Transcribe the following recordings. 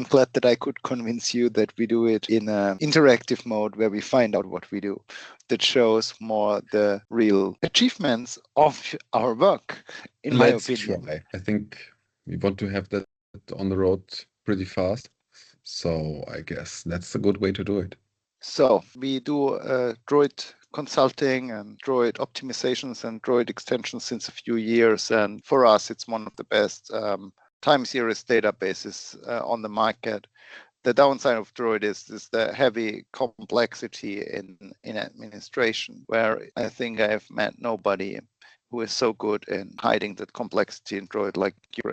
glad that I could convince you that we do it in an interactive mode where we find out what we do. That shows more the real achievements of our work, in my opinion. Try. I think we want to have that on the road pretty fast. So I guess that's a good way to do it. So we do Druid consulting and Druid optimizations and Druid extensions since a few years. And for us, it's one of the best time series databases on the market. The downside of Druid is the heavy complexity in administration, where I think I have met nobody who is so good in hiding that complexity in Druid like you.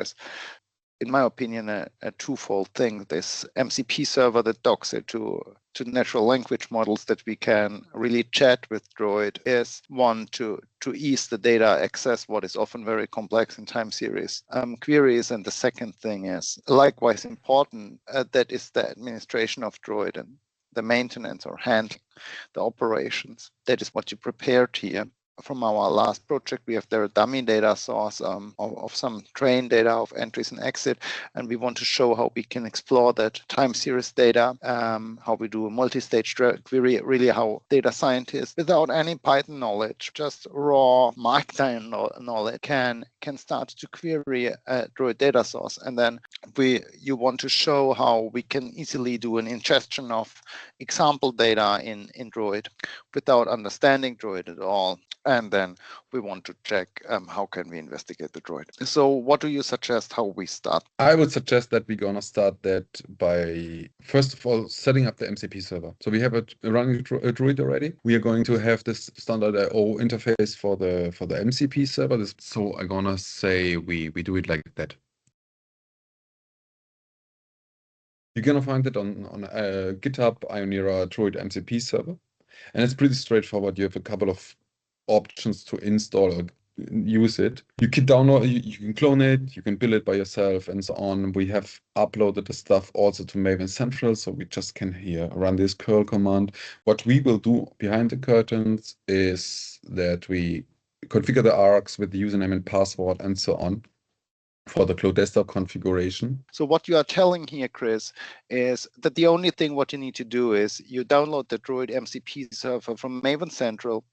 In my opinion, a twofold thing. This MCP server that docks it to natural language models that we can really chat with Druid is one to ease the data access, what is often very complex in time series queries. And the second thing is likewise important, that is the administration of Druid and the maintenance or handling the operations. That is what you prepared here. From our last project, we have their dummy data source of some train data of entries and exit, and we want to show how we can explore that time series data, how we do a multi-stage query, really how data scientists, without any Python knowledge, just raw markdown knowledge, can start to query a Druid data source. And then you want to show how we can easily do an ingestion of example data in Druid without understanding Druid at all. And then we want to check how can we investigate the Druid. So what do you suggest how we start? I would suggest that we're going to start that by, first of all, setting up the MCP server. So we have a running Druid already. We are going to have this standard IO interface for the MCP server. So I'm going to say we do it like that. You're going to find it on GitHub, iunera Druid MCP server. And it's pretty straightforward. You have a couple of options to install or use it. You can download, you can clone it, you can build it by yourself, and so on. We have uploaded the stuff also to Maven Central, so we just can here run this curl command. What we will do behind the curtains is that we configure the args with the username and password and so on for the Claude desktop configuration. So what you are telling here, Chris, is that the only thing what you need to do is you download the Druid MCP server from Maven Central,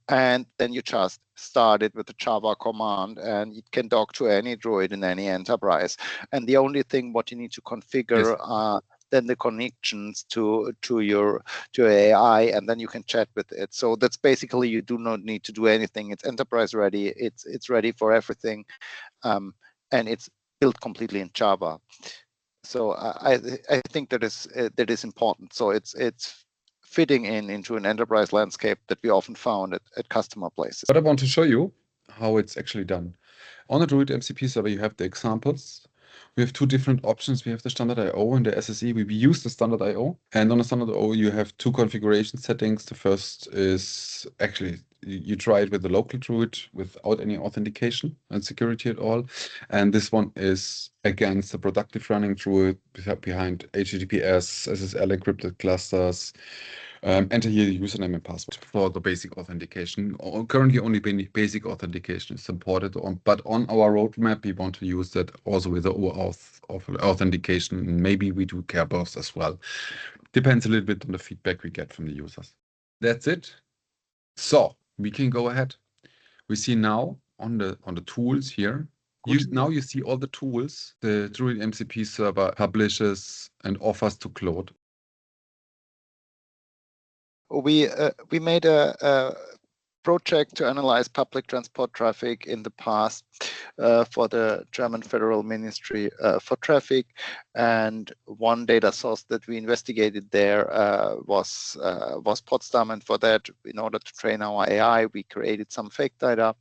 and then you just start it with the Java command, and it can dock to any Druid in any enterprise. And the only thing what you need to configure are then the connections to your AI, and then you can chat with it. So that's basically, you do not need to do anything. It's enterprise ready. It's ready for everything. And it's built completely in Java. So I think that is important. So it's fitting into an enterprise landscape that we often found at customer places. But I want to show you how it's actually done. On the Druid MCP server, you have the examples. We have two different options. We have the standard IO and the SSE. We use the standard IO. And on the standard IO, you have two configuration settings. The first is actually, you try it with the local Druid without any authentication and security at all. And this one is against the productive running Druid behind HTTPS, SSL encrypted clusters. Enter here the username and password for the basic authentication. Currently, only basic authentication is supported, but on our roadmap, we want to use that also with the OAuth authentication. Maybe we do care both as well. Depends a little bit on the feedback we get from the users. That's it. So we can go ahead. We see now on the tools here. Now you see all the tools the Druid MCP server publishes and offers to Claude. We made a project to analyze public transport traffic in the past for the German Federal Ministry for Traffic, and one data source that we investigated there was Potsdam. And for that, in order to train our AI, we created some fake data.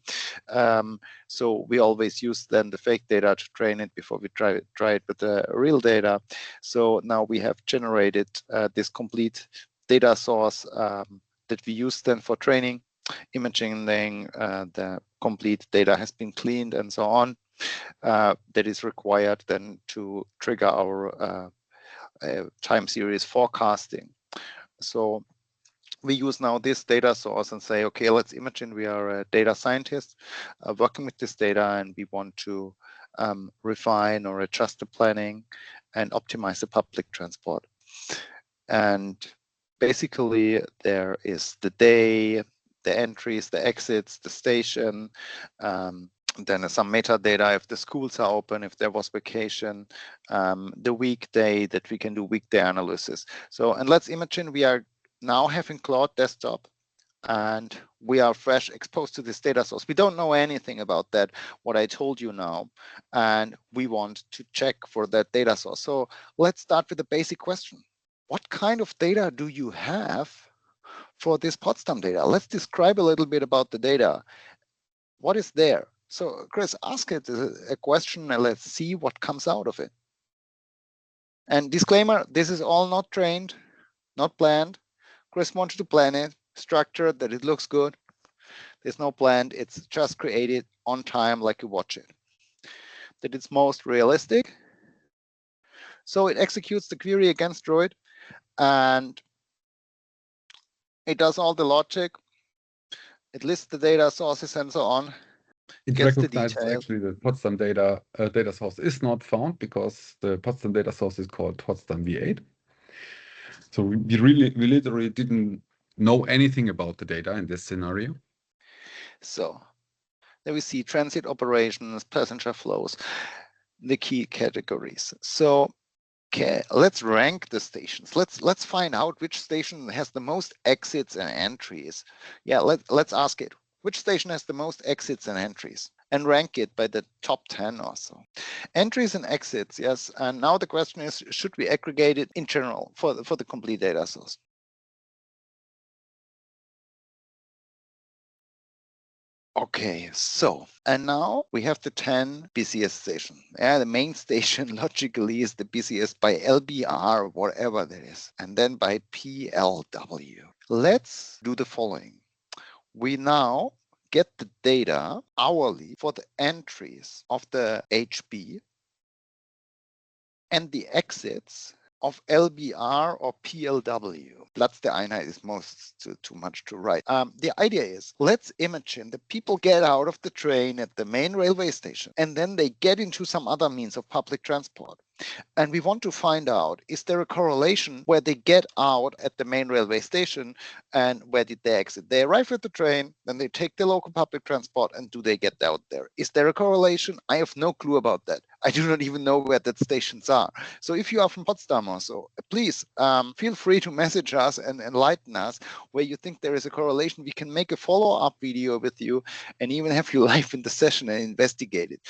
So we always use then the fake data to train it before we try it with the real data. So now we have generated this complete data source that we use then for training, imaging, the complete data has been cleaned and so on. That is required then to trigger our time series forecasting. So we use now this data source and say, okay, let's imagine we are a data scientist working with this data, and we want to refine or adjust the planning. and optimize the public transport. And basically, there is the day, the entries, the exits, the station, then some metadata if the schools are open, if there was vacation, the weekday that we can do weekday analysis. So, and let's imagine we are now having Claude desktop and we are fresh exposed to this data source. We don't know anything about that, what I told you now, and we want to check for that data source. So let's start with the basic question. What kind of data do you have for this Potsdam data? Let's describe a little bit about the data. What is there? So Chris, ask it a question and let's see what comes out of it. And disclaimer, this is all not trained, not planned. Chris wanted to plan it, structured, that it looks good. There's no planned, it's just created on time like you watch it. That it's most realistic. So it executes the query against Druid and it does all the logic. It lists the data sources and so on. It Gets the recognizes details. actually the Potsdam data source is not found because the Potsdam data source is called Potsdam V8. So we literally didn't know anything about the data in this scenario. So then we see transit operations, passenger flows, the key categories. So okay, let's rank the stations. Let's find out which station has the most exits and entries. Yeah, let's ask it. Which station has the most exits and entries? And rank it by the top 10 or so. Entries and exits, yes. And now the question is, should we aggregate it in general for the complete data source? Okay, so, and now we have the 10 busiest station. Yeah, the main station logically is the busiest by LBR, whatever that is, and then by PLW. Let's do the following. We now get the data hourly for the entries of the HB and the exits of LBR or PLW. Platzeinheit is too much to write. The idea is, let's imagine that people get out of the train at the main railway station and then they get into some other means of public transport. And we want to find out, is there a correlation where they get out at the main railway station and where did they exit? They arrive at the train, then they take the local public transport, and do they get out there? Is there a correlation? I have no clue about that. I do not even know where that stations are. So if you are from Potsdam or so, please feel free to message us and enlighten us where you think there is a correlation. We can make a follow-up video with you and even have you live in the session and investigate it.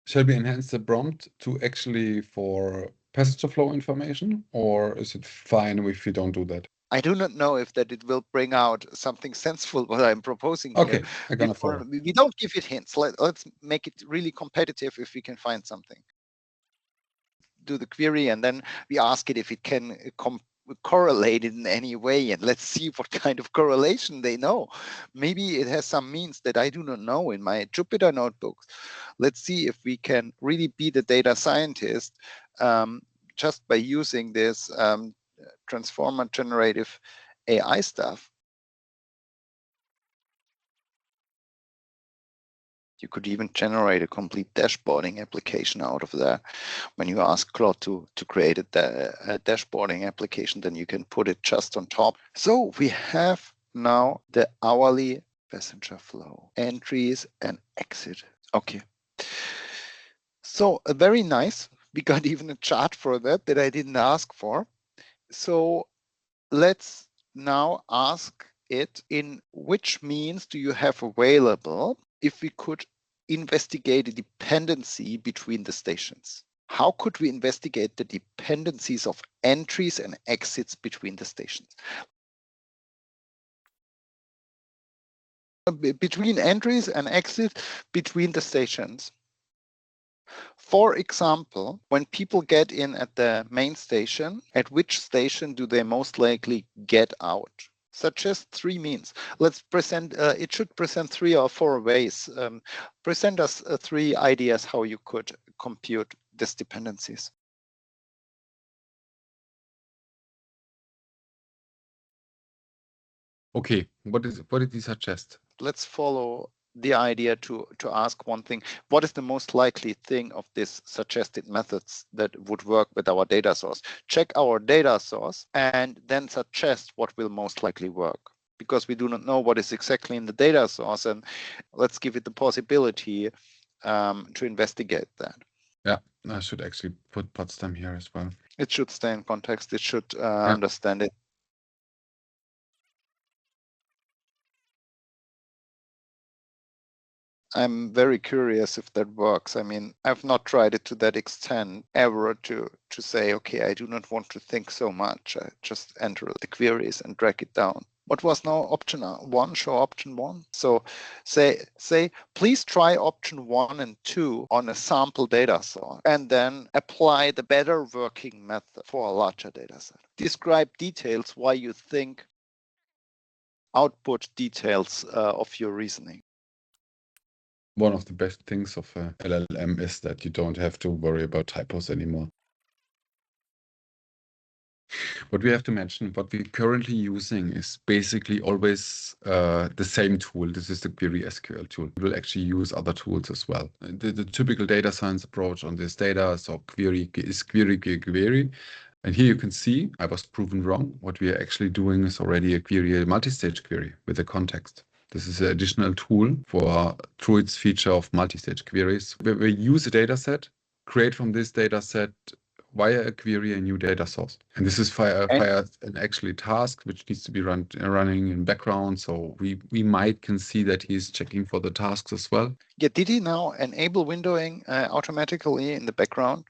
Shall we enhance the prompt to actually for passenger flow information, or is it fine if we don't do that? I do not know if that it will bring out something sensible what I'm proposing okay, here. I'm gonna follow. We don't give it hints. Let's make it really competitive if we can find something. Do the query and then we ask it if it can correlate in any way, and let's see what kind of correlation they know. Maybe it has some means that I do not know in my Jupyter notebooks. Let's see if we can really be the data scientist just by using this transformer generative AI stuff. You could even generate a complete dashboarding application out of that. When you ask Claude to create a dashboarding application, then you can put it just on top. So we have now the hourly passenger flow, entries and exit. Okay. So very nice. We got even a chart for that I didn't ask for. So let's now ask it, in which means do you have available if we could investigate a dependency between the stations? How could we investigate the dependencies of entries and exits between the stations? Between entries and exits between the stations. For example, when people get in at the main station, at which station do they most likely get out? Suggest 3 means. Let's present, it should present 3 or 4 ways. Present us 3 ideas how you could compute these dependencies. Okay, what did you suggest? Let's follow the idea to ask one thing: what is the most likely thing of this suggested methods that would work with our data source? Check our data source and then suggest what will most likely work, because we do not know what is exactly in the data source, and let's give it the possibility to investigate that. Yeah, I should actually put Potsdam here as well. It should stay in context. It should understand it. I'm very curious if that works. I mean, I've not tried it to that extent ever to say, okay, I do not want to think so much. I just enter the queries and drag it down. What was now option 1? Show option 1. So say, please try option 1 and 2 on a sample data source, and then apply the better working method for a larger data set. Describe details why you think, output details of your reasoning. One of the best things of a LLM is that you don't have to worry about typos anymore. What we have to mention, what we're currently using is basically always the same tool. This is the Query SQL tool. We will actually use other tools as well. The typical data science approach on this data, so query is query. And here you can see I was proven wrong. What we are actually doing is already a multi-stage query with a context. This is an additional tool for Druid's feature of multi-stage queries, where we use a data set, create from this data set via a query a new data source. And this is via an actually task which needs to be running in background. So we can see that he's checking for the tasks as well. Yeah, did he now enable windowing automatically in the background?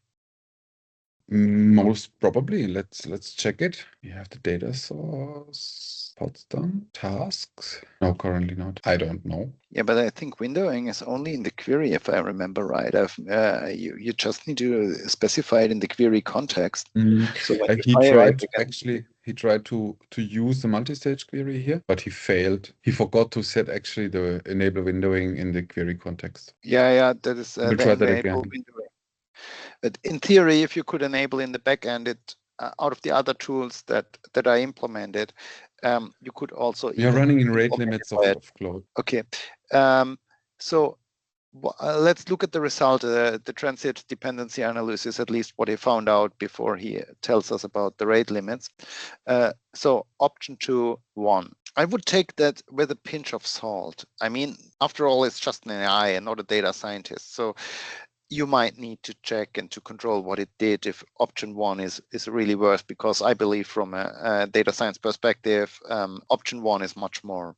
Most probably. Let's check it. We have the data source, Potsdam, tasks. No, currently not. I don't know. Yeah, but I think windowing is only in the query, if I remember right. You just need to specify it in the query context. So when he tried to use the multi-stage query here, but he failed. He forgot to set actually the enable windowing in the query context. Yeah, that is we'll try that again. Windowing. But in theory, if you could enable in the backend it out of the other tools that are implemented, you could also. We are running in rate limits of Claude. Okay, so let's look at the result, the transit dependency analysis, at least what he found out before he tells us about the rate limits. So option 2.1. I would take that with a pinch of salt. I mean, after all, it's just an AI and not a data scientist. So you might need to check and to control what it did if option 1 is really worse, because I believe from a data science perspective, option 1 is much more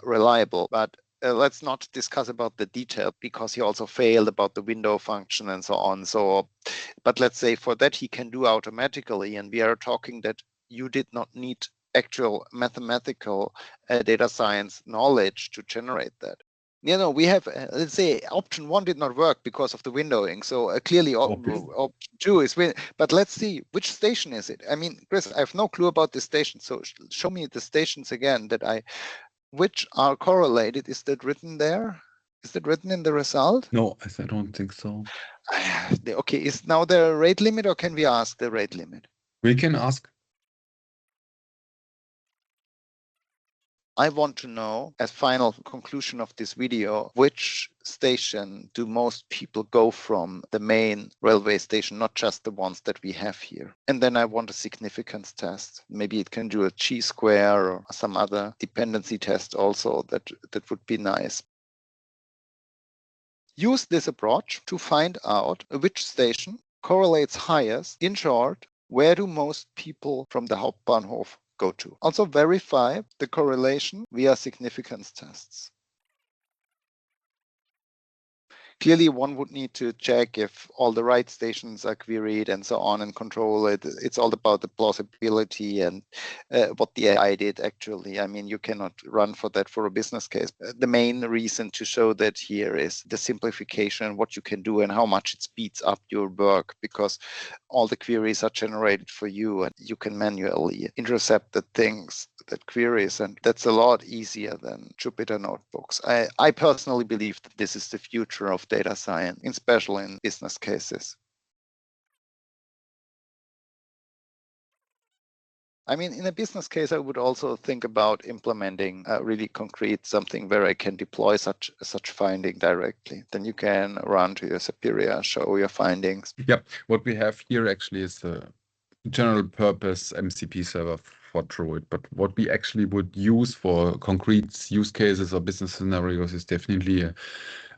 reliable. But let's not discuss about the detail, because he also failed about the window function and so on. So, but let's say for that he can do automatically, and we are talking that you did not need actual mathematical data science knowledge to generate that. We have, let's say, option 1 did not work because of the windowing. So clearly option 2 is win. But let's see, which station is it? I mean, Chris, I have no clue about the station. So show me the stations again which are correlated. Is that written there? Is that written in the result? No, I don't think so. Okay, is now the rate limit, or can we ask the rate limit? We can ask. I want to know, as final conclusion of this video, which station do most people go from the main railway station, not just the ones that we have here. And then I want a significance test. Maybe it can do a chi-square or some other dependency test also. That would be nice. Use this approach to find out which station correlates highest. In short, where do most people from the Hauptbahnhof go to? Also verify the correlation via significance tests. Clearly, one would need to check if all the right stations are queried and so on and control it. It's all about the plausibility and what the AI did actually. I mean, you cannot run for that for a business case. The main reason to show that here is the simplification, what you can do and how much it speeds up your work, because all the queries are generated for you and you can manually intercept the things, that queries, and that's a lot easier than Jupyter notebooks. I personally believe that this is the future of data science, especially in business cases. I mean, in a business case, I would also think about implementing really concrete something where I can deploy such finding directly. Then you can run to your superior, show your findings. Yep. What we have here actually is a general purpose MCP server for Druid, but what we actually would use for concrete use cases or business scenarios is definitely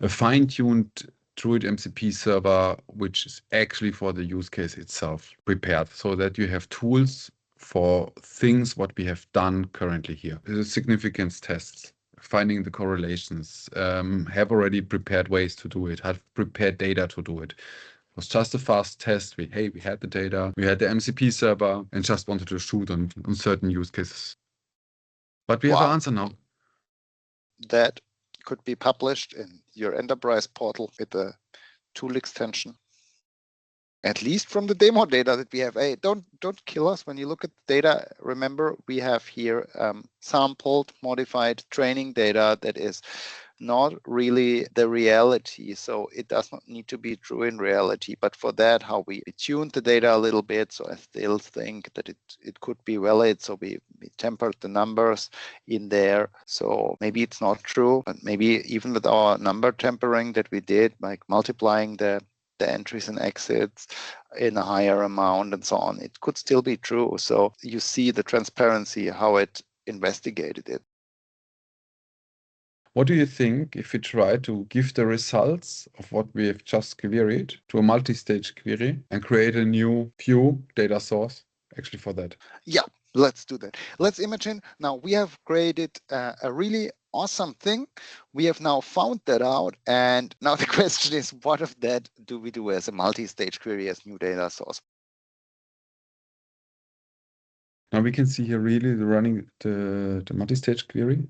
a fine-tuned Druid MCP server, which is actually for the use case itself prepared, so that you have tools for things what we have done currently here. The significance tests, finding the correlations, have already prepared ways to do it, have prepared data to do it. It was just a fast test. We had the data, we had the MCP server, and just wanted to shoot on certain use cases. But we have an answer now. That could be published in your enterprise portal with a tool extension. At least from the demo data that we have. Hey, don't kill us when you look at the data. Remember, we have here sampled, modified training data that is not really the reality. So it does not need to be true in reality. But for that, how we tuned the data a little bit. So I still think that it could be valid. So we tempered the numbers in there. So maybe it's not true, but maybe even with our number tempering that we did, like multiplying the entries and exits in a higher amount and so on, it could still be true. So you see the transparency, how it investigated it. What do you think if we try to give the results of what we have just queried to a multi-stage query and create a new view data source actually for that? Yeah, let's do that. Let's imagine now we have created a really awesome thing. We have now found that out. And now the question is, what of that do we do as a multi-stage query as new data source? Now we can see here really running the multi-stage query.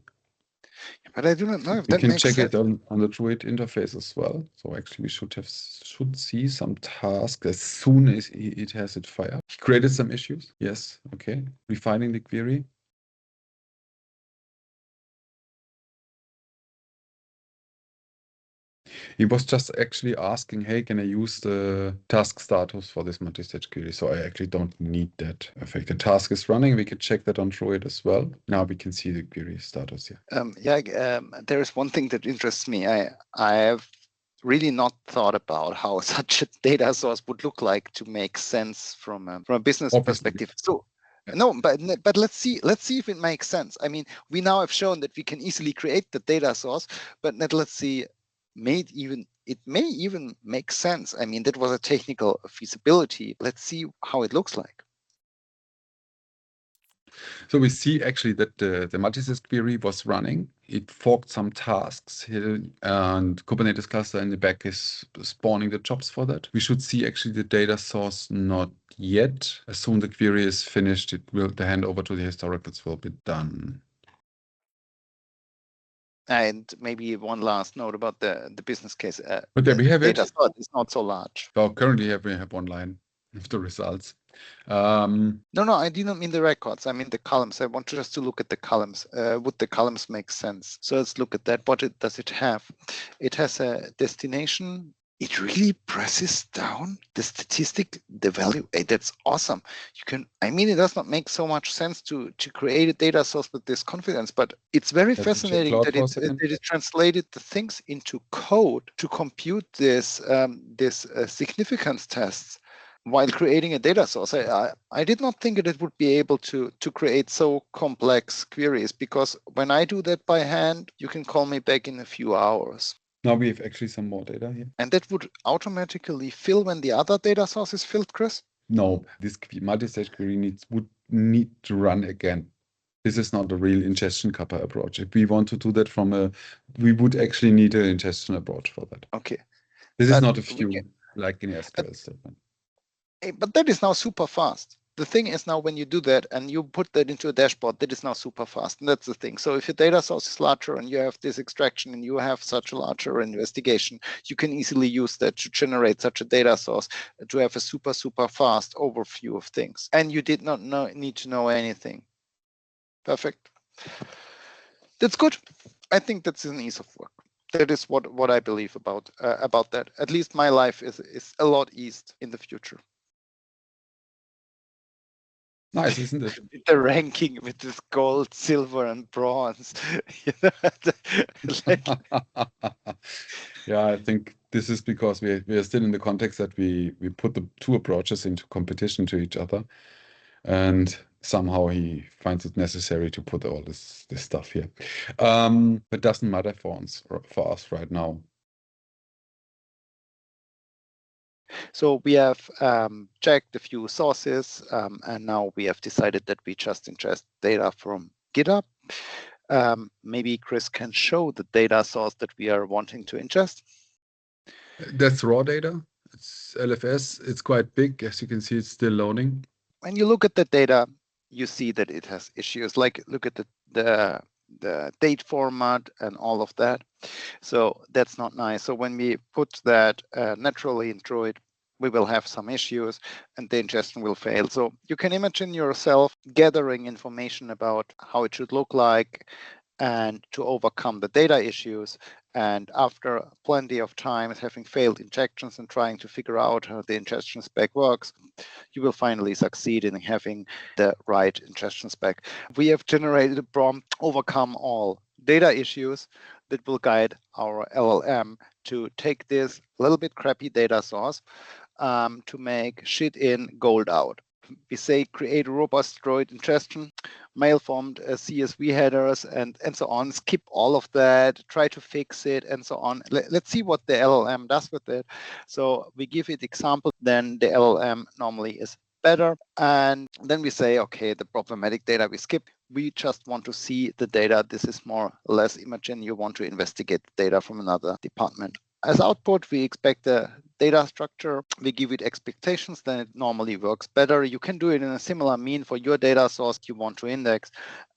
But I do not know if we that can makes check sense. it on the Druid interface as well. So actually we should see some task as soon as it has it fired. He created some issues. Yes, okay. Refining the query. He was just actually asking, hey, can I use the task status for this multi-stage query? So I actually don't need that effect. The task is running. We can check that on Druid as well. Now we can see the query status here. There is one thing that interests me. I have really not thought about how such a data source would look like to make sense from a business perspective. So no, but let's see if it makes sense. I mean, we now have shown that we can easily create the data source, but let's see, it may even make sense. I mean, that was a technical feasibility. Let's see how it looks like. So we see actually that the multi-stage query was running. It forked some tasks here, and Kubernetes cluster in the back is spawning the jobs for that. We should see actually the data source not yet. As soon the query is finished, the handover to the historicals will be done. And maybe one last note about the business case. But there we have data it. source is not so large. So currently we have one line of the results. No, I do not mean the records. I mean the columns. I want just to look at the columns. Would the columns make sense? So let's look at that. What does it have? It has a destination. It really presses down the statistic, the value. Hey, that's awesome. It does not make so much sense to create a data source with this confidence, but it's very fascinating that it translated the things into code to compute this significance tests while creating a data source. I did not think that it would be able to create so complex queries, because when I do that by hand, you can call me back in a few hours. Now we have actually some more data here. And that would automatically fill when the other data source is filled, Chris? No, this multi-stage query would need to run again. This is not a real ingestion kappa approach. If we want to do that we would actually need an ingestion approach for that. Okay. This is not a view like in SQL statement. But that is now super fast. The thing is now when you do that and you put that into a dashboard, that is now super fast. And that's the thing. So if your data source is larger and you have this extraction and you have such a larger investigation, you can easily use that to generate such a data source to have a super, super fast overview of things. And you did not need to know anything. Perfect. That's good. I think that's an ease of work. That is what I believe about that. At least my life is a lot eased in the future. Nice, isn't it? The ranking with this gold, silver, and bronze. Like, yeah, I think this is because we are still in the context that we put the two approaches into competition to each other, and somehow he finds it necessary to put all this stuff here. But doesn't matter for us right now. so we have checked a few sources, and now we have decided that we just ingest data from GitHub. Maybe Chris can show the data source that we are wanting to ingest. That's raw data. It's LFS. It's quite big. As you can see, it's still loading. When you look at the data, you see that it has issues. Like look at the date format and all of that. So that's not nice. So when we put that naturally in Druid, we will have some issues and the ingestion will fail. So you can imagine yourself gathering information about how it should look like and to overcome the data issues. And after plenty of time having failed injections and trying to figure out how the ingestion spec works, you will finally succeed in having the right ingestion spec. We have generated a prompt, overcome all data issues, that will guide our LLM to take this little bit crappy data source to make shit in, gold out. We say create a robust Druid ingestion, malformed CSV headers, and so on. Skip all of that, try to fix it, and so on. Let's see what the LLM does with it. So we give it example, then the LLM normally is better. And then we say, okay, the problematic data we skip. We just want to see the data. This is more or less, imagine you want to investigate the data from another department. As output, we expect the data structure. We give it expectations, then it normally works better. You can do it in a similar mean for your data source you want to index.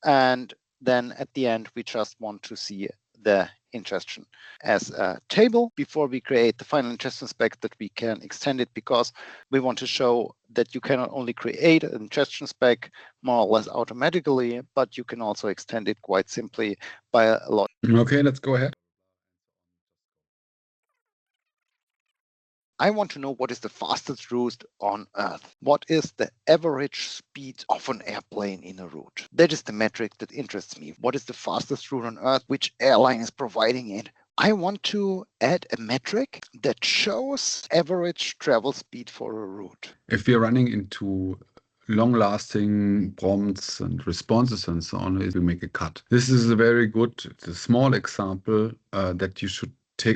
And then at the end, we just want to see the ingestion as a table before we create the final ingestion spec, that we can extend it, because we want to show that you cannot only create an ingestion spec more or less automatically, but you can also extend it quite simply by a lot. Okay, let's go ahead. I want to know what is the fastest route on Earth. What is the average speed of an airplane in a route? That is the metric that interests me. What is the fastest route on Earth? Which airline is providing it? I want to add a metric that shows average travel speed for a route. If we are running into long-lasting prompts and responses and so on, we make a cut. This is a very good, it's a small example that you should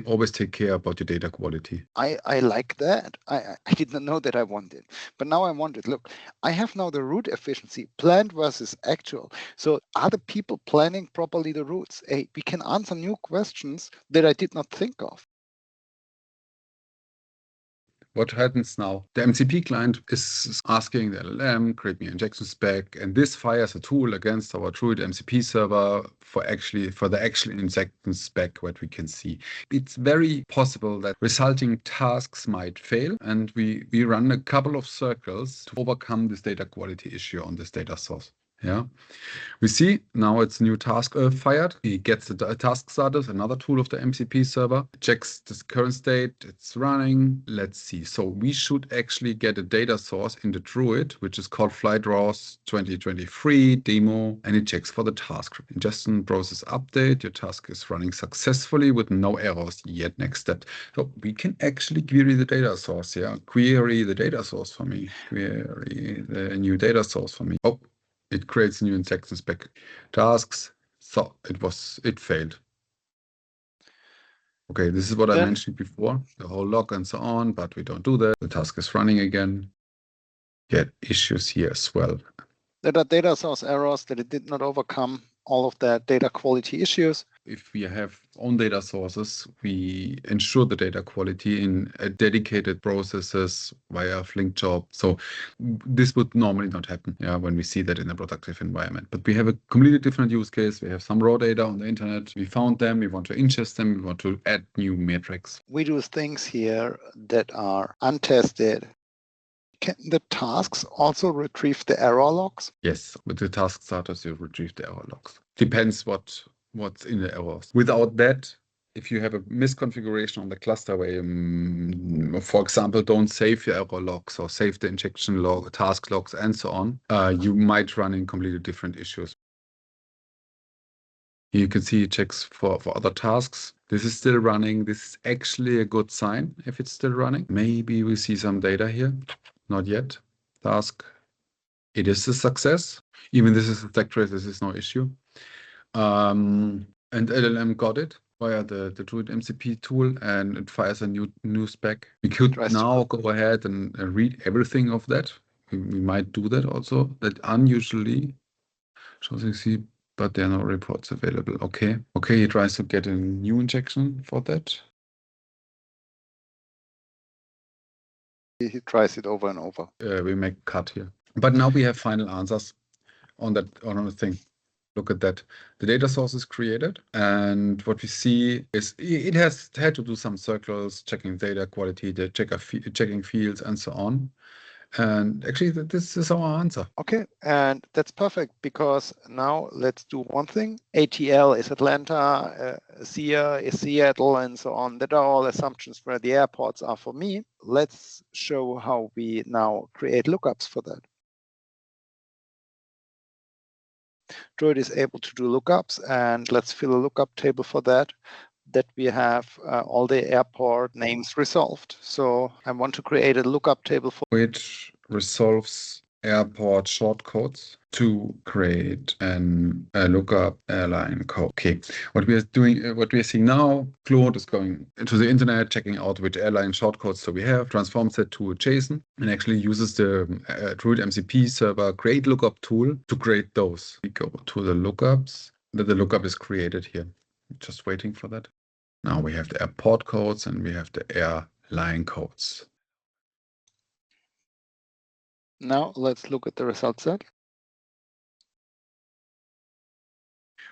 always take care about your data quality. I like that. I did not know that I wanted, but now I want it. Look, I have now the route efficiency, planned versus actual. So are the people planning properly the routes? Hey, we can answer new questions that I did not think of. What happens now? The MCP client is asking the LLM, create me an injection spec, and this fires a tool against our Druid MCP server for the actual injection spec, what we can see. It's very possible that resulting tasks might fail, and we run a couple of circles to overcome this data quality issue on this data source. Yeah, we see now it's a new task fired. He gets the task status, another tool of the MCP server, checks the current state, it's running. Let's see. So we should actually get a data source in the Druid, which is called FlightRaws 2023 demo, and it checks for the task. Ingestion process update. Your task is running successfully with no errors yet. Next step. So we can actually query the data source. Yeah, query the data source for me. Query the new data source for me. Oh. It creates new injection spec tasks. So it failed. Okay, this is what I mentioned before, the whole log and so on, but we don't do that. The task is running again. Get issues here as well. There are data source errors that it did not overcome all of the data quality issues. If we have own data sources, we ensure the data quality in dedicated processes via Flink job. So this would normally not happen when we see that in a productive environment. But we have a completely different use case. We have some raw data on the internet. We found them. We want to ingest them. We want to add new metrics. We do things here that are untested. Can the tasks also retrieve the error logs? Yes, with the task status, you retrieve the error logs. Depends what's in the errors. Without that, if you have a misconfiguration on the cluster where you, for example, don't save your error logs or save the injection log, task logs, and so on, you might run in completely different issues. You can see it checks for other tasks. This is still running. This is actually a good sign if it's still running. Maybe we see some data here. Not yet. Task. It is a success. Even this is a stack trace. This is no issue. And LLM got it via the Druid MCP tool, and it fires a new spec. We could now go ahead and read everything of that. We might do that also. That unusually shows you see. But there are no reports available. Okay. Okay, he tries to get a new injection for that. He tries it over and over. We make a cut here. But now we have final answers on that on the thing. Look at that. The data source is created, and what we see is it has had to do some circles, checking data quality, checking fields, and so on. And actually, this is our answer. Okay, and that's perfect, because now let's do one thing. ATL is Atlanta, SIA is Seattle, and so on. That are all assumptions where the airports are for me. Let's show how we now create lookups for that. Druid is able to do lookups, and let's fill a lookup table for that we have all the airport names resolved. So I want to create a lookup table for which resolves airport shortcodes to create a lookup airline code. Okay, what we are seeing now, Claude is going into the internet, checking out which airline shortcodes so we have, transforms that to a JSON, and actually uses the Druid MCP server create lookup tool to create those. We go to the lookups, the lookup is created here. Just waiting for that. Now we have the airport codes and we have the airline codes. Now let's look at the result set.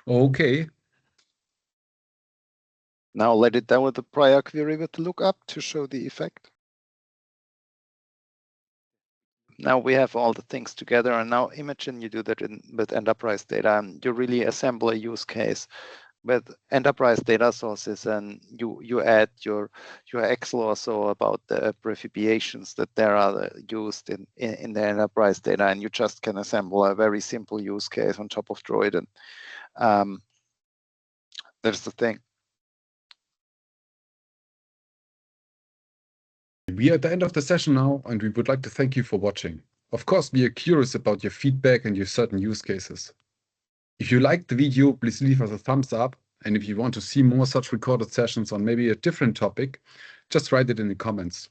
Okay. Now let it down with the prior query with the lookup to show the effect. Now we have all the things together, and now imagine you do that with enterprise data, and you really assemble a use case with enterprise data sources, and you add your Excel or so about the abbreviations that there are used in the enterprise data, and you just can assemble a very simple use case on top of Druid. And that's the thing. We are at the end of the session now, and we would like to thank you for watching. Of course, we are curious about your feedback and your certain use cases. If you liked the video, please leave us a thumbs up. And if you want to see more such recorded sessions on maybe a different topic, just write it in the comments.